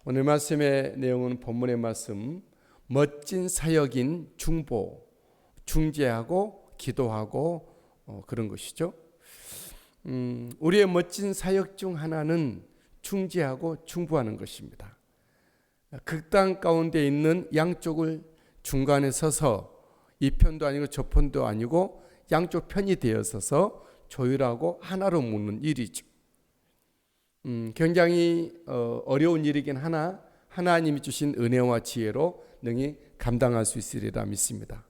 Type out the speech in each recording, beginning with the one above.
오늘 말씀의 내용은 본문의 말씀 멋진 사역인 중재하고 기도하고 그런 것이죠. 우리의 멋진 사역 중 하나는 중재하고 중보하는 것입니다. 극단 가운데 있는 양쪽을 중간에 서서 이 편도 아니고 저 편도 아니고 양쪽 편이 되어서서 조율하고 하나로 묶는 일이죠. 굉장히 어려운 일이긴 하나 하나님이 주신 은혜와 지혜로 능히 감당할 수 있으리라 믿습니다.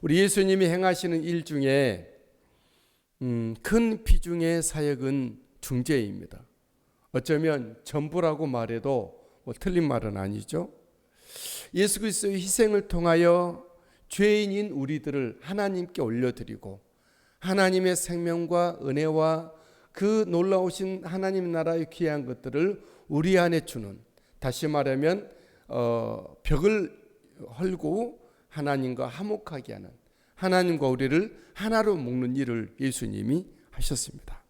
우리 예수님이 행하시는 일 중에 큰 비중의 사역은 중재입니다. 어쩌면 전부라고 말해도 틀린 말은 아니죠. 예수 그리스도의 희생을 통하여 죄인인 우리들을 하나님께 올려드리고 하나님의 생명과 은혜와 그 놀라우신 하나님 나라의 귀한 것들을 우리 안에 주는, 다시 말하면 벽을 헐고 하나님과 화목하게 하는, 하나님과 우리를 하나로 묶는 일을 예수님이 하셨습니다.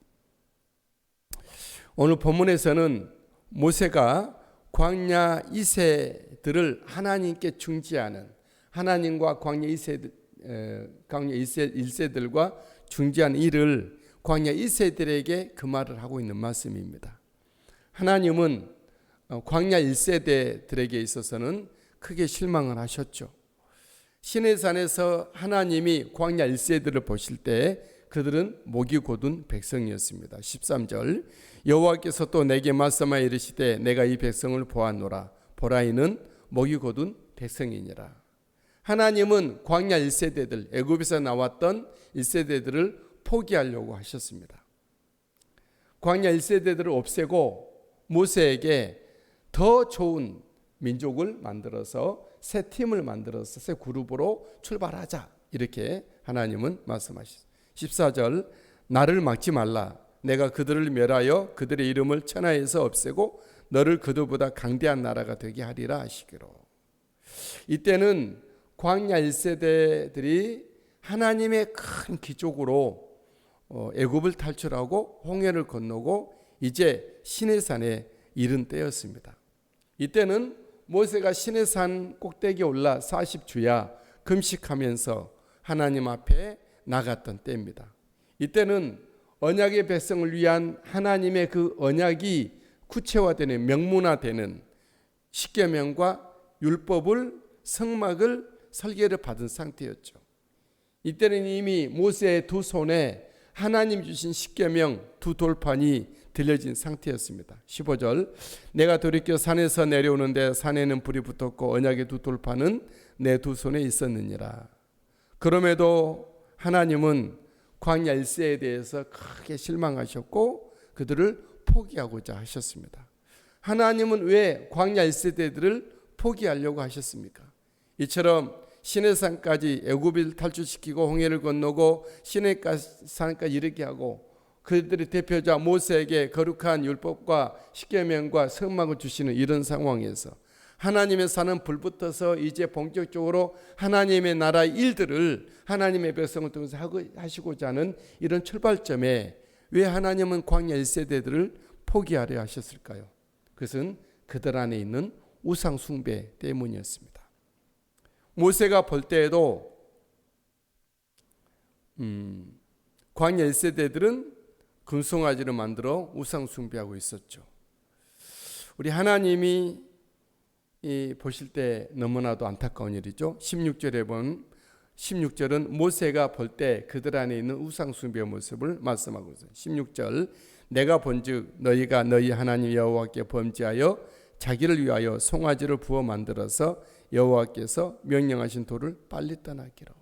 오늘 본문에서는 모세가 광야 2세들을 하나님께 중재하는, 하나님과 광야 1세들과 중재하는 일을 광야 1세들에게 그 말을 하고 있는 말씀입니다. 하나님은 광야 1세대들에게 있어서는 크게 실망을 하셨죠. 시내산에서 하나님이 광야 1세들을 보실 때 그들은 목이 곧은 백성이었습니다. 13절 여호와께서 또 내게 말씀하여 이르시되 내가 이 백성을 보았노라. 보라 이는 목이 곧은 백성이니라. 하나님은 광야 1세대들, 애굽에서 나왔던 1세대들을 포기하려고 하셨습니다. 광야 1세대들을 없애고 모세에게 더 좋은 민족을 만들어서 새 팀을 만들어서 새 그룹으로 출발하자, 이렇게 하나님은 말씀하셨습니다. 14절 나를 막지 말라. 내가 그들을 멸하여 그들의 이름을 천하에서 없애고 너를 그들보다 강대한 나라가 되게 하리라 하시기로. 이때는 광야 1세대들이 하나님의 큰 기적으로 애굽을 탈출하고 홍해를 건너고 이제 시내산에 이른 때였습니다. 이때는 모세가 시내산 꼭대기에 올라 40주야 금식하면서 하나님 앞에 나갔던 때입니다. 이때는 언약의 백성을 위한 하나님의 그 언약이 구체화되는, 명문화되는 십계명과 율법을, 성막을, 설계를 받은 상태였죠. 이때는 이미 모세의 두 손에 하나님 주신 십계명 두 돌판이 들려진 상태였습니다. 15절 내가 돌이켜 산에서 내려오는데 산에는 불이 붙었고 언약의 두 돌판은 내 두 손에 있었느니라. 그럼에도 하나님은 광야 1세에 대해서 크게 실망하셨고 그들을 포기하고자 하셨습니다. 하나님은 왜 광야 1세대들을 포기하려고 하셨습니까? 이처럼 시내산까지 애굽을 탈출시키고 홍해를 건너고 시내산까지 이르게 하고 그들의 대표자 모세에게 거룩한 율법과 십계명과 성막을 주시는 이런 상황에서 하나님의 산은 불붙어서 이제 본격적으로 하나님의 나라의 일들을 하나님의 백성을 통해서 하시고자 하는 이런 출발점에 왜 하나님은 광야 1세대들을 포기하려 하셨을까요? 그것은 그들 안에 있는 우상 숭배 때문이었습니다. 모세가 볼 때에도 광야 1세대들은 금송아지를 만들어 우상 숭배하고 있었죠. 우리 하나님이 보실 때 너무나도 안타까운 일이죠. 16절은 모세가 볼 때 그들 안에 있는 우상 숭배의 모습을 말씀하고 있어요. 16절 내가 본즉 너희가 너희 하나님 여호와께 범죄하여 자기를 위하여 송아지를 부어 만들어서 여호와께서 명령하신 도를 빨리 떠나기로.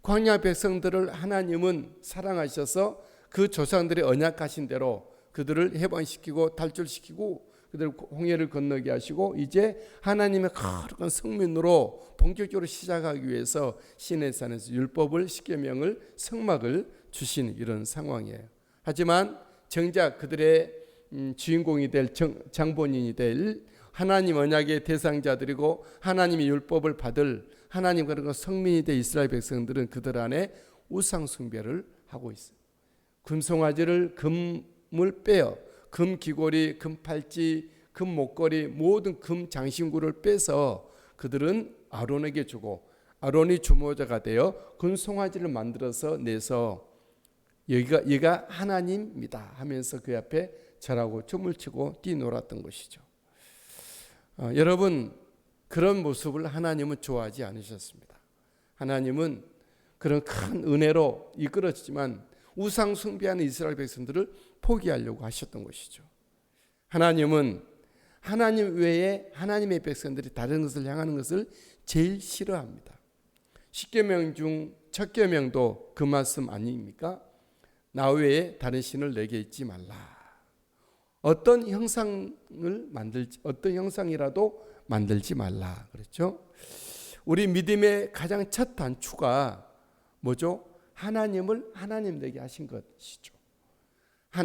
광야 백성들을 하나님은 사랑하셔서 그 조상들의 언약하신 대로 그들을 해방시키고 탈출시키고 그들 홍해를 건너게 하시고 이제 하나님의 거룩한 성민으로 본격적으로 시작하기 위해서 시내산에서 율법을, 십계명을, 성막을 주신 이런 상황이에요. 하지만 정작 그들의 주인공이 될 장본인이 될 하나님 언약의 대상자들이고 하나님의 율법을 받을 하나님 그런 성민이 될 이스라엘 백성들은 그들 안에 우상 숭배를 하고 있어요. 금송아지를 금을 빼어 금 귀걸이, 금 팔찌, 금 목걸이 모든 금 장신구를 빼서 그들은 아론에게 주고 아론이 주모자가 되어 금 송아지를 만들어서 내서 여기가 하나님입니다 하면서 그 앞에 절하고 춤을 추고 뛰놀았던 것이죠. 여러분, 그런 모습을 하나님은 좋아하지 않으셨습니다. 하나님은 그런 큰 은혜로 이끌었지만 우상 숭배하는 이스라엘 백성들을 포기하려고 하셨던 것이죠. 하나님은 하나님 외에 하나님의 백성들이 다른 것을 향하는 것을 제일 싫어합니다. 십계명 중 첫 계명도 그 말씀 아닙니까? 나 외에 다른 신을 내게 있지 말라. 어떤 형상이라도 만들지 말라. 그렇죠? 우리 믿음의 가장 첫 단추가 뭐죠? 하나님을 하나님 되게 하신 것이죠.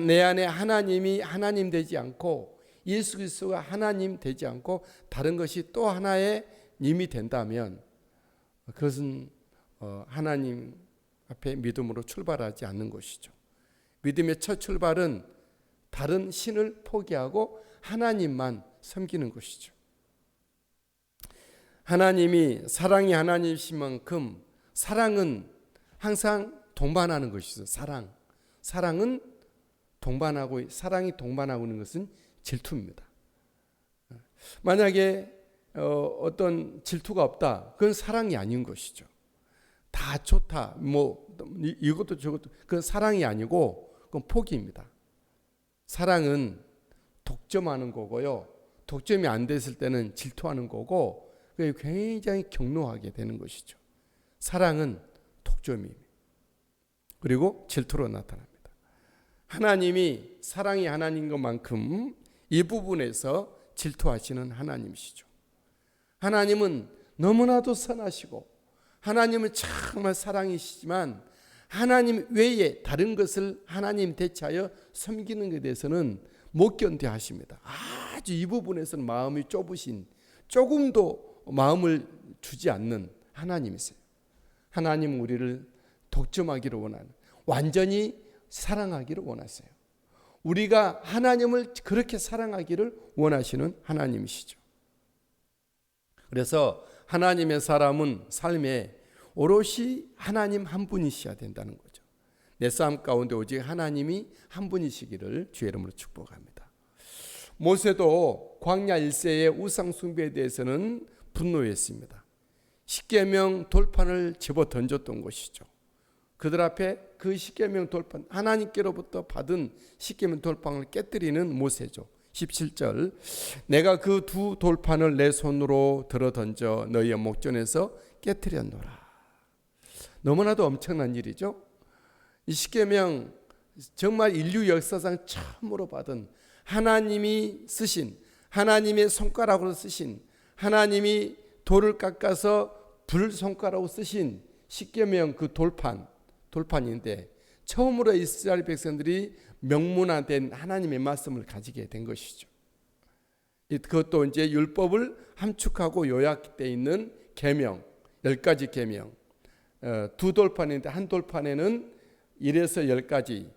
내 안에 하나님이 하나님 되지 않고 예수 그리스도가 하나님 되지 않고 다른 것이 또 하나의 님이 된다면 그것은 하나님 앞에 믿음으로 출발하지 않는 것이죠. 믿음의 첫 출발은 다른 신을 포기하고 하나님만 섬기는 것이죠. 하나님이 사랑이 하나님이신 만큼 사랑은 항상 동반하는 것이죠. 사랑은 동반하고 사랑이 동반하고 있는 것은 질투입니다. 만약에 어떤 질투가 없다, 그건 사랑이 아닌 것이죠. 다 좋다, 이것도 저것도, 그건 사랑이 아니고 그건 포기입니다. 사랑은 독점하는 거고요. 독점이 안 됐을 때는 질투하는 거고, 그게 굉장히 격노하게 되는 것이죠. 사랑은 독점입니다. 그리고 질투로 나타납니다. 하나님이 사랑이 하나님인 것만큼 이 부분에서 질투하시는 하나님이시죠. 하나님은 너무나도 선하시고 하나님은 정말 사랑이시지만 하나님 외에 다른 것을 하나님 대체하여 섬기는 것에 대해서는 못 견뎌 하십니다. 아주 이 부분에서는 마음이 좁으신, 조금도 마음을 주지 않는 하나님이세요. 하나님은 우리를 독점하기를 원하는, 완전히 사랑하기를 원하세요. 우리가 하나님을 그렇게 사랑하기를 원하시는 하나님이시죠. 그래서 하나님의 사람은 삶에 오롯이 하나님 한 분이셔야 된다는 거죠. 내 삶 가운데 오직 하나님이 한 분이시기를 주의 이름으로 축복합니다. 모세도 광야 일세의 우상 숭배에 대해서는 분노했습니다. 십계명 돌판을 집어 던졌던 것이죠. 그들 앞에 그 십계명 돌판, 하나님께로부터 받은 십계명 돌판을 깨뜨리는 모세죠. 17절, 내가 그 두 돌판을 내 손으로 들어 던져 너희의 목전에서 깨뜨렸노라. 너무나도 엄청난 일이죠. 이 십계명 정말 인류 역사상 처음으로 받은, 하나님이 쓰신, 하나님의 손가락으로 쓰신, 하나님이 돌을 깎아서 불 손가락으로 쓰신 십계명 그 돌판인데 처음으로 이스라엘 백성들이 명문화된 하나님의 말씀을 가지게 된 것이죠. 그것도 이제 율법을 함축하고 요약되어 있는 계명, 10가지 계명. 두 돌판인데 한 돌판에는 1에서 10가지,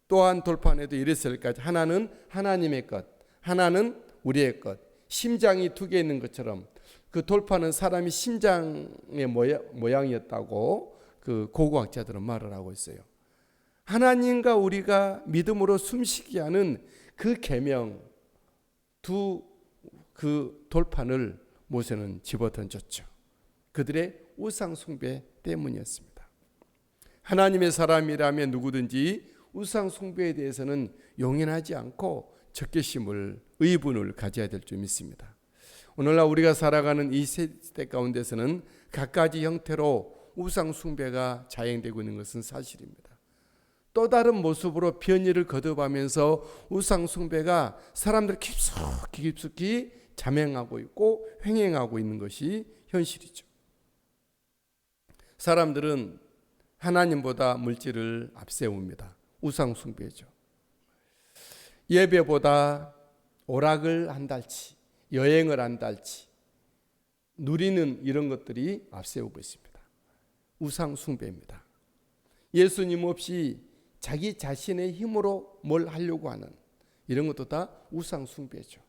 또 한 돌판에도 1에서 10가지. 하나는 하나님의 것, 하나는 우리의 것. 심장이 두 개 있는 것처럼 그 돌판은 사람이 심장의 모양이었다고 그 고고학자들은 말을 하고 있어요. 하나님과 우리가 믿음으로 숨쉬게 하는 그 계명, 그 돌판을 모세는 집어 던졌죠. 그들의 우상 숭배 때문이었습니다. 하나님의 사람이라면 누구든지 우상 숭배에 대해서는 용인하지 않고 적개심을, 의분을 가져야 될 줄 믿습니다. 오늘날 우리가 살아가는 이 세대 가운데서는 갖가지 형태로 우상 숭배가 자행되고 있는 것은 사실입니다. 또 다른 모습으로 변이를 거듭하면서 우상 숭배가 사람들 깊숙이 자행하고 있고 횡행하고 있는 것이 현실이죠. 사람들은 하나님보다 물질을 앞세웁니다. 우상 숭배죠. 예배보다 오락을 한달치, 여행을 한달치 누리는 이런 것들이 앞세우고 있습니다. 우상 숭배입니다. 예수님 없이 자기 자신의 힘으로 뭘 하려고 하는 이런 것도 다 우상 숭배죠.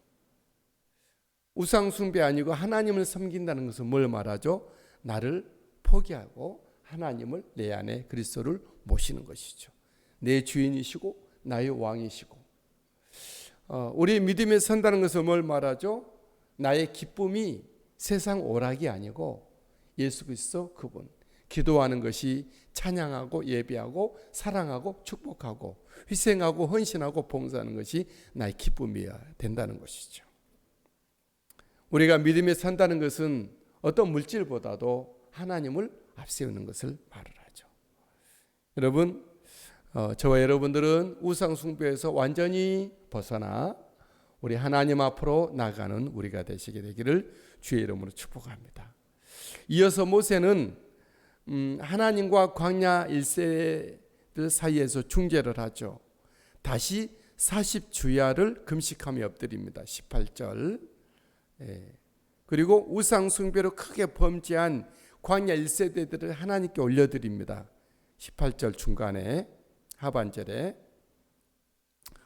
우상 숭배 아니고 하나님을 섬긴다는 것은 뭘 말하죠? 나를 포기하고 하나님을 내 안에 그리스도를 모시는 것이죠. 내 주인이시고 나의 왕이시고. 우리 믿음에 선다는 것은 뭘 말하죠? 나의 기쁨이 세상 오락이 아니고 예수 그리스도 그분, 기도하는 것이 찬양하고 예배하고 사랑하고 축복하고 희생하고 헌신하고 봉사하는 것이 나의 기쁨이어야 된다는 것이죠. 우리가 믿음에 산다는 것은 어떤 물질보다도 하나님을 앞세우는 것을 말을 하죠. 여러분, 저와 여러분들은 우상 숭배에서 완전히 벗어나 우리 하나님 앞으로 나가는 우리가 되시게 되기를 주의 이름으로 축복합니다. 이어서 모세는 하나님과 광야 1세들 사이에서 중재를 하죠. 다시 40주야를 금식하며 엎드립니다. 18절. 그리고 우상 숭배로 크게 범죄한 광야 1세대들을 하나님께 올려드립니다. 18절 중간에 하반절에.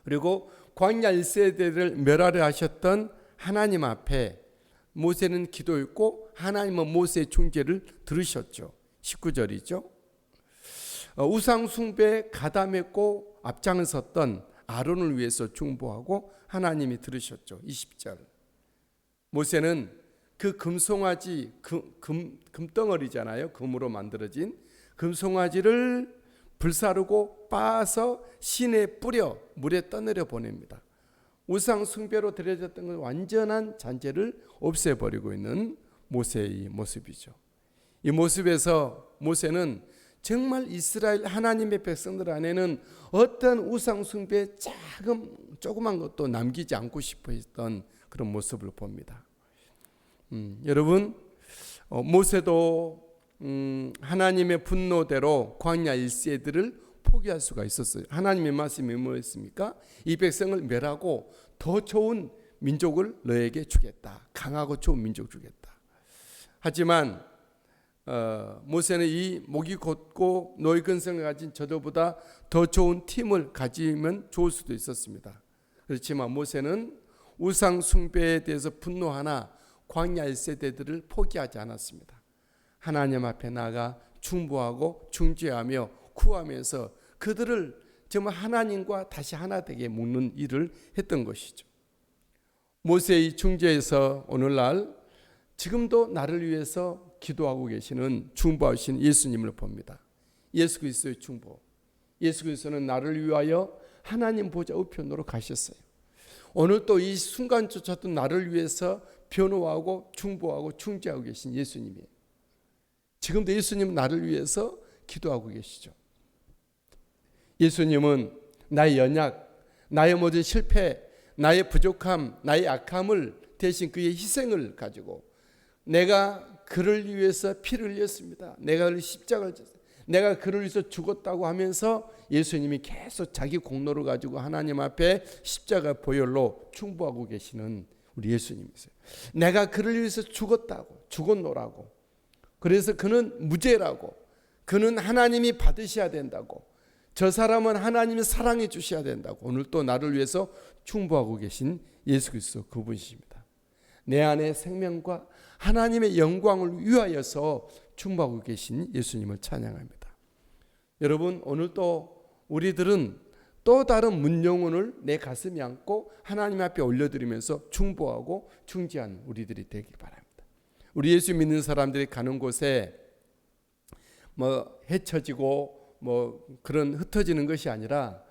그리고 광야 1세대를 멸하려 하셨던 하나님 앞에 모세는 기도했고 하나님은 모세의 중재를 들으셨죠. 19절이죠. 우상 숭배에 가담했고 앞장을 섰던 아론을 위해서 중보하고 하나님이 들으셨죠. 20절. 모세는 그 금송아지, 금덩어리잖아요. 금으로 만들어진 금송아지를 불사르고 빻아서 시내에 뿌려 물에 떠내려 보냅니다. 우상 숭배로 드려졌던 건 완전한 잔재를 없애버리고 있는 모세의 모습이죠. 이 모습에서 모세는 정말 이스라엘 하나님의 백성들 안에는 어떤 우상 숭배의 조그만 것도 남기지 않고 싶어 했던 그런 모습을 봅니다. 여러분, 모세도 하나님의 분노대로 광야 1세들을 포기할 수가 있었어요. 하나님의 말씀이 뭐였습니까? 이 백성을 멸하고 더 좋은 민족을 너에게 주겠다. 강하고 좋은 민족 주겠다. 하지만 모세는 이 목이 곧고 노의 근성을 가진 저들보다 더 좋은 팀을 가지면 좋을 수도 있었습니다. 그렇지만 모세는 우상 숭배에 대해서 분노하나 광야 1세대들을 포기하지 않았습니다. 하나님 앞에 나가 중보하고 중재하며 구하면서 그들을 정말 하나님과 다시 하나 되게 묶는 일을 했던 것이죠. 모세의 중재에서 오늘날 지금도 나를 위해서 기도하고 계시는 중보하신 예수님을 봅니다. 예수 그리스도의 중보. 예수 그리스도는 나를 위하여 하나님 보좌 우편으로 가셨어요. 오늘 또 이 순간조차도 나를 위해서 변호하고 중보하고 중재하고 계신 예수님이에요. 지금도 예수님은 나를 위해서 기도하고 계시죠. 예수님은 나의 연약, 나의 모든 실패, 나의 부족함, 나의 악함을 대신 그의 희생을 가지고 내가 그를 위해서 피를 흘렸습니다. 내가 십자가를 졌어요. 내가 그를 위해서 죽었다고 하면서 예수님이 계속 자기 공로를 가지고 하나님 앞에 십자가 보혈로 충보하고 계시는 우리 예수님이세요. 내가 그를 위해서 죽었다고, 죽었노라고. 그래서 그는 무죄라고, 그는 하나님이 받으셔야 된다고, 저 사람은 하나님이 사랑해 주셔야 된다고 오늘 또 나를 위해서 충보하고 계신 예수 그리스도 그분이십니다. 내 안에 생명과 하나님의 영광을 위하여서 충보하고 계신 예수님을 찬양합니다. 여러분, 오늘 또 우리들은 또 다른 문영혼을 내 가슴에 안고 하나님 앞에 올려드리면서 중보하고 중재하는 우리들이 되길 바랍니다. 우리 예수 믿는 사람들이 가는 곳에 헤쳐지고 그런 흩어지는 것이 아니라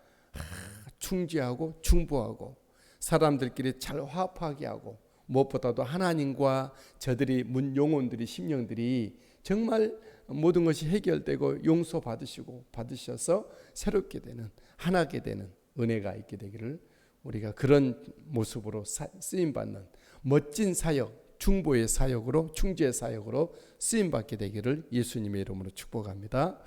중재하고 중보하고 사람들끼리 잘 화합하게 하고 무엇보다도 하나님과 저들이 문영혼들이 심령들이 정말 모든 것이 해결되고 용서받으시고 받으셔서 새롭게 되는 하나게 되는 은혜가 있게 되기를 우리가 그런 모습으로 쓰임받는 멋진 사역, 중보의 사역으로, 중재의 사역으로 쓰임받게 되기를 예수님의 이름으로 축복합니다.